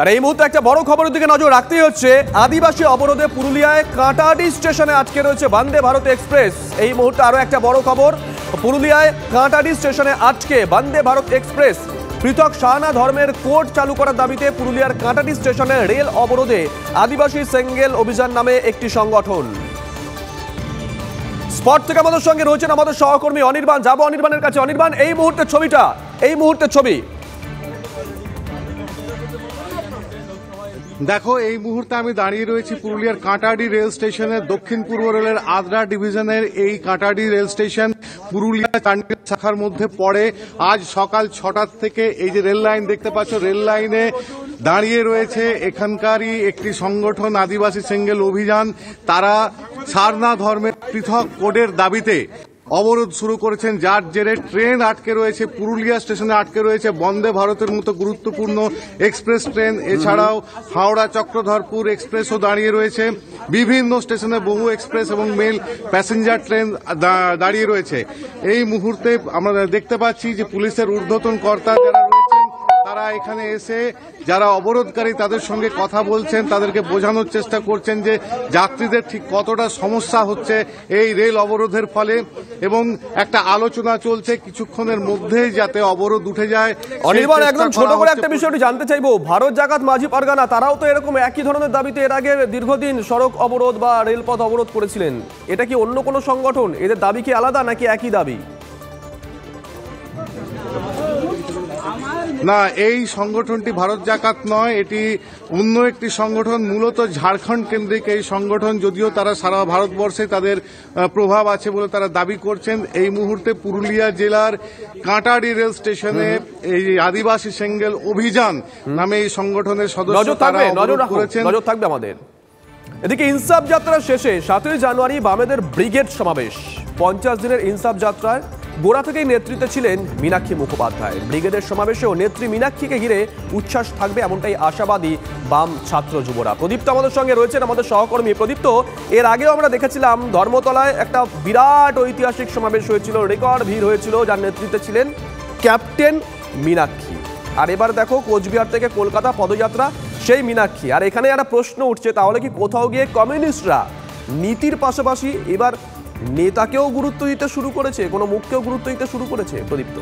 আর এই মুহূর্তে একটা বড় খবরের দিকে নজর রাখতেই হচ্ছে। আদিবাসী অবরোধে পুরুলিয়ায় কাঁটাডি স্টেশনে আটকে রয়েছে বন্দে ভারত এক্সপ্রেস। এই মুহূর্তে আরো একটা বড় খবর, পুরুলিয়ায় কাঁটাডি স্টেশনে আটকে বন্দে ভারত এক্সপ্রেস। পৃথক সাহানা ধর্মের কোড চালু করার দাবিতে পুরুলিয়ার কাঁটাডি স্টেশনে রেল অবরোধে আদিবাসী সেঙ্গেল অভিযান নামে একটি সংগঠন। স্পট থেকে আমাদের সঙ্গে রয়েছেন আমাদের সহকর্মী অনির্বাণ। যাবো অনির্বাণের কাছে। অনির্বাণ, এই মুহূর্তের ছবিটা, এই মুহূর্তের ছবি। দেখো, এই মুহূর্তে আমি দাঁড়িয়ে রয়েছি পুরুলিয়ার কাঁটাডি রেল স্টেশনের দক্ষিণ পূর্ব রেলের আদ্রা ডিভিশনের এই কাঁটাডি রেল স্টেশন পুরুলিয়া চান্ডিল শাখার মধ্যে পড়ে। আজ সকাল 6টার থেকে এই যে রেল লাইন দেখতে পাচ্ছ, রেল লাইনে দাঁড়িয়ে রয়েছে এখানকারই একটি সংগঠন আদিবাসী সেঙ্গেল অভিযান। তারা সারনা ধর্মের পৃথক কোডের দাবিতে অবরোধ শুরু করেছেন, যার জেরে ট্রেন আটকে রয়েছে। পুরুলিয়া স্টেশনে আটকে রয়েছে বন্দে ভারতের মতো গুরুত্বপূর্ণ এক্সপ্রেস ট্রেন। এছাড়াও হাওড়া চক্রধরপুর এক্সপ্রেসও দাঁড়িয়ে রয়েছে। বিভিন্ন স্টেশনে বহু এক্সপ্রেস এবং মেল প্যাসেঞ্জার ট্রেন দাঁড়িয়ে রয়েছে। এই মুহূর্তে আমরা দেখতে পাচ্ছি যে পুলিশের ঊর্ধ্বতন কর্তা যারা রয়েছেন তারা এখানে এসে যারা অবরোধকারী তাদের সঙ্গে কথা বলছেন, তাদেরকে বোঝানোর চেষ্টা করছেন যে যাত্রীদের ঠিক কতটা সমস্যা হচ্ছে এই রেল অবরোধের ফলে, এবং একটা আলোচনা চলছে কিছুক্ষণের মধ্যেই যাতে অবরোধ উঠে যায়। অনির্বাণ, একদম ছোট করে একটা বিষয়টি জানতে চাইবো, ভারত জাকাত মাঝি পারগানা তারাও তো এরকম একই ধরনের দাবিতে এর আগে দীর্ঘদিন সড়ক অবরোধ বা রেলপথ অবরোধ করেছিলেন। এটা কি অন্য কোনো সংগঠন? এদের দাবি কি আলাদা নাকি একই দাবি? না, এই সংগঠনটি ভারত জাকাত নয়, এটি অন্য একটি সংগঠন, মূলত ঝাড়খণ্ড কেন্দ্রিক এই সংগঠন। যদিও তারা সারা ভারতবর্ষে তাদের প্রভাব আছে বলে তারা দাবি করছেন। এই মুহূর্তে পুরুলিয়া জেলার কাঁটাডি রেল স্টেশনে এই আদিবাসী সেঙ্গেল অভিযান নামে এই সংগঠনের সদস্য তারা অবরোধ করেছেন। নজর থাকবে আমাদের। এদিকে ইনসাফ যাত্রা শেষে 7ই জানুয়ারি বামেদের ব্রিগেড সমাবেশ। 50 দিনের ইনসাফ যাত্রায় গোড়া থেকেই নেতৃত্বে ছিলেন মীনাক্ষী মুখোপাধ্যায়। ব্রিগেডের সমাবেশেও নেত্রী মীনাক্ষীকে ঘিরে উচ্ছ্বাস থাকবে, এমনটাই আশাবাদী বাম ছাত্র যুবরা। প্রদীপ্ত আমাদের সঙ্গে রয়েছেন, আমাদের সহকর্মী। প্রদীপ্ত, এর আগেও আমরা দেখেছিলাম ধর্মতলায় একটা বিরাট ঐতিহাসিক সমাবেশ হয়েছিল, রেকর্ড ভিড় হয়েছিল, যার নেতৃত্বে ছিলেন ক্যাপ্টেন মীনাক্ষী। আর এবার দেখো, কোচবিহার থেকে কলকাতা পদযাত্রা সেই মীনাক্ষী। আর এখানে একটা প্রশ্ন উঠছে, তাহলে কি কোথাও গিয়ে কমিউনিস্টরা নীতির পাশাপাশি এবার নেতাকেও গুরুত্ব দিতে শুরু করেছে, কোনো মুখকেও গুরুত্ব দিতে শুরু করেছে? প্রদীপ্ত,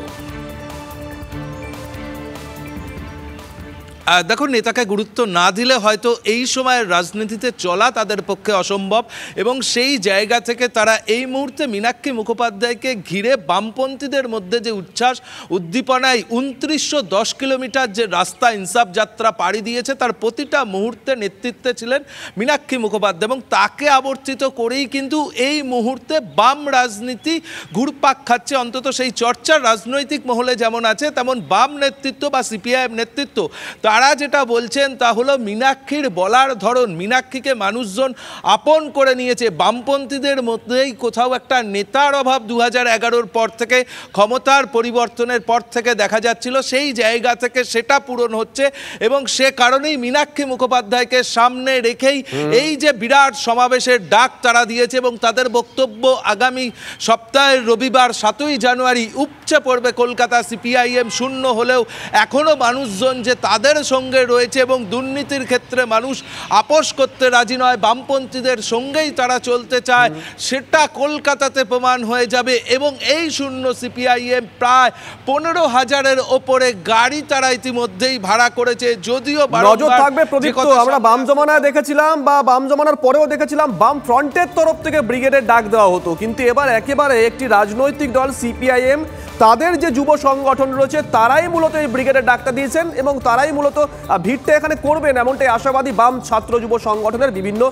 দেখো, নেতাকে গুরুত্ব না দিলে হয়তো এই সময়ের রাজনীতিতে চলা তাদের পক্ষে অসম্ভব, এবং সেই জায়গা থেকে তারা এই মুহূর্তে মীনাক্ষী মুখোপাধ্যায়কে ঘিরে বামপন্থীদের মধ্যে যে উচ্ছ্বাস উদ্দীপনায় 2910 কিলোমিটার যে রাস্তা ইনসাফ যাত্রা পাড়ি দিয়েছে, তার প্রতিটা মুহূর্তে নেতৃত্বে ছিলেন মীনাক্ষী মুখোপাধ্যায়, এবং তাকে আবর্তিত করেই কিন্তু এই মুহূর্তে বাম রাজনীতি ঘুরপাক খাচ্ছে। অন্তত সেই চর্চার রাজনৈতিক মহলে যেমন আছে, তেমন বাম নেতৃত্ব বা সিপিআইএম নেতৃত্ব তারা যেটা বলছেন তা হলো মীনাক্ষীর বলার ধরন, মীনাক্ষীকে মানুষজন আপন করে নিয়েছে। বামপন্থীদের মধ্যেই কোথাও একটা নেতার অভাব 2011-র পর থেকে, ক্ষমতার পরিবর্তনের পর থেকে দেখা যাচ্ছিল, সেই জায়গা থেকে সেটা পূরণ হচ্ছে, এবং সে কারণেই মীনাক্ষী মুখোপাধ্যায়কে সামনে রেখেই এই যে বিরাট সমাবেশের ডাক তারা দিয়েছে, এবং তাদের বক্তব্য আগামী সপ্তাহের রবিবার 7ই জানুয়ারি উপচে পড়বে কলকাতা। সিপিআইএম শূন্য হলেও এখনও মানুষজন যে তাদের সঙ্গে রয়েছে এবং দুর্নীতির ক্ষেত্রে মানুষ আপোষ করতে রাজি নয়, বামপন্থীদের সঙ্গেই তারা চলতে চায়, সেটা কলকাতাতে প্রমাণ হয়ে যাবে। এবং এই শূন্য সিপিআইএম প্রায় 15,000-এর ওপরে গাড়ি তারা ইতিমধ্যেই ভাড়া করেছে। যদিও নজর থাকবে প্রদীপ্ত, আমরা বাম জমানায় দেখেছিলাম বা বাম জমানার পরেও দেখেছিলাম বাম ফ্রন্টের তরফ থেকে ব্রিগেডের ডাক দেওয়া হতো, কিন্তু এবার একেবারে একটি রাজনৈতিক দল সিপিআইএম তাদের যে যুব সংগঠন রয়েছে তারাই মূলত এই ব্রিগেডের ডাকটা দিয়েছেন, এবং তারাই মূলত ভিড়টা এখানে করবেন, এমনটাই আশাবাদী বাম ছাত্র যুব সংগঠনের বিভিন্ন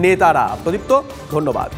নেতারা। প্রদীপ্ত, ধন্যবাদ।